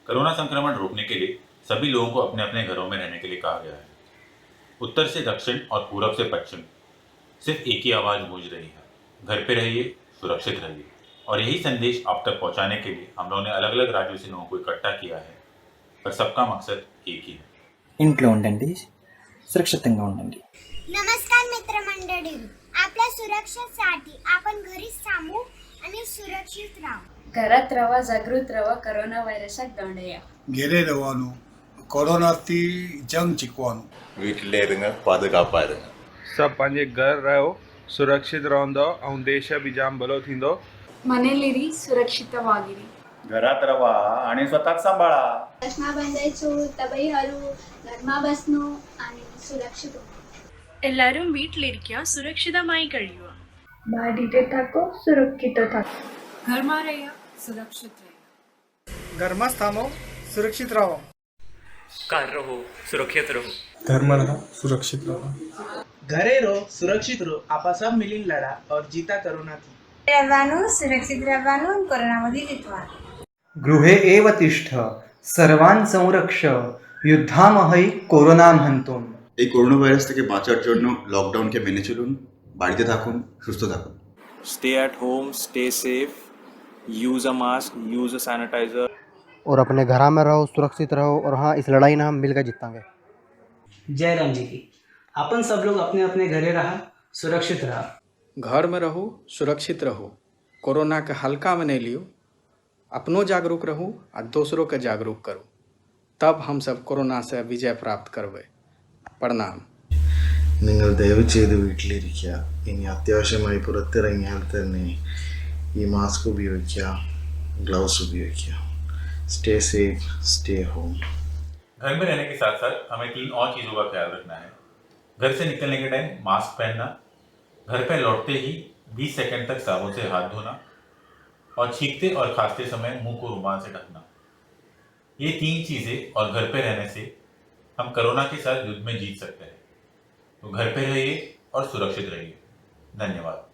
Corona संक्रमण रोकने के लिए सभी लोगों को अपने अपने घरों में रहने के लिए कहा गया है। उत्तर से दक्षिण और पूरब से पश्चिम सिर्फ एक ही आवाज़ गूंज रही है, घर पे रहिए, सुरक्षित रहिए। और यही संदेश आप तक पहुंचाने के लिए हम लोगों ने अलग अलग राज्यों से लोगों को इकट्ठा किया है, पर सबका मकसद एक ही है। ఇంట్లో ఉండండి, సురక్షితంగా ఉండండి. नमस्कार मित्रमंडळी, आपल्या सुरक्षेसाठी आपण घरीच थांबू आणि सुरक्षित राहू. घरात रवा, जागृत रवा, करोना व्हायरसाक दंडया. ઘેરે રહેવાનું, કોરોનાથી જંગ જીતવાનું. வீட்டிலே இருங்க, பாதுகாப்பாக இருங்க. सभु पंहिंजे घर रहो, सुरक्षित रहंदो ऐं देश बि जाम भलो थींदो. ಮನೆಯಲ್ಲಿರಿ, ಸುರಕ್ಷಿತವಾಗಿರಿ. घरात रवा आणि स्वतःच सांभाळा. चष्मा बांधायचो, तबई हरू, घरमा बसणं आणि सुरक्षित होणं. എല്ലാവരും വീട്ടിലിരിക്കുക, സുരക്ഷിതമായി കഴിയുക. બારીતે થાકો, સુરક્ષિત થાકો. ઘરમાં રહ્યા, સુરક્ષિત રહ્યા. ઘરમાં જ થામો, સુરક્ષિત રહો. घर रहो, सुरक्षित रहो. घर में रहो, सुरक्षित रहो. घरे रहो, सुरक्षित रहो. आपा सब मिलीन लड़ा और जीता कोरोना थी. રહેવાનું, સુરક્ષિત રહેવાનું, કોરોનામાંથી જીતવાનું. गृहे एव तिष्ठ, सर्वान् संरक्ष, युद्धामहै कोरोनां हन्तुम्. এই করোনা ভাইরাস থেকে বাঁচার জন্য লকডাউনকে মেনে চলুন, বাড়িতে থাকুন, সুস্থ থাকুন. Stay at home, stay safe, use a mask, use a sanitizer. और अपने घर में रहो, सुरक्षित रहो. और हाँ, इस लड़ाई में हम मिलकर जीतेंगे. जय राम जी की. अपन सब लोग अपने अपने घरे रहा, सुरक्षित रहा. घर में रहो, सुरक्षित रहो. कोरोना के हल्का में नहीं लियो. अपनों जागरूक रहो और दूसरों के जागरूक करो. तब हम सब कोरोना से विजय प्राप्त करवे. प्रणाम. നിങ്ങൾ ദയവ് ചെയ്ത് വീട്ടിലിരിക്കുക. ഇനി അത്യാവശ്യമായി പുറത്തിറങ്ങിയാൽ തന്നെ ഈ മാസ്ക് ഉപയോഗിക്കുക, ഗ്ലൗസ് ഉപയോഗിക്കുക. Stay safe, stay home. घर में रहने के साथ साथ हमें 3 और चीज़ों का ख्याल रखना है। घर से निकलने के टाइम मास्क पहनना, घर पर लौटते ही 20 सेकंड तक साबुन से हाथ धोना और छींकते और खांसते समय मुंह को रुमाल से ढकना। ये 3 चीज़ें और घर पे रहने से हम कोरोना के साथ युद्ध में जीत सकते हैं। तो घर पे रहिए और सुरक्षित रहिए. धन्यवाद.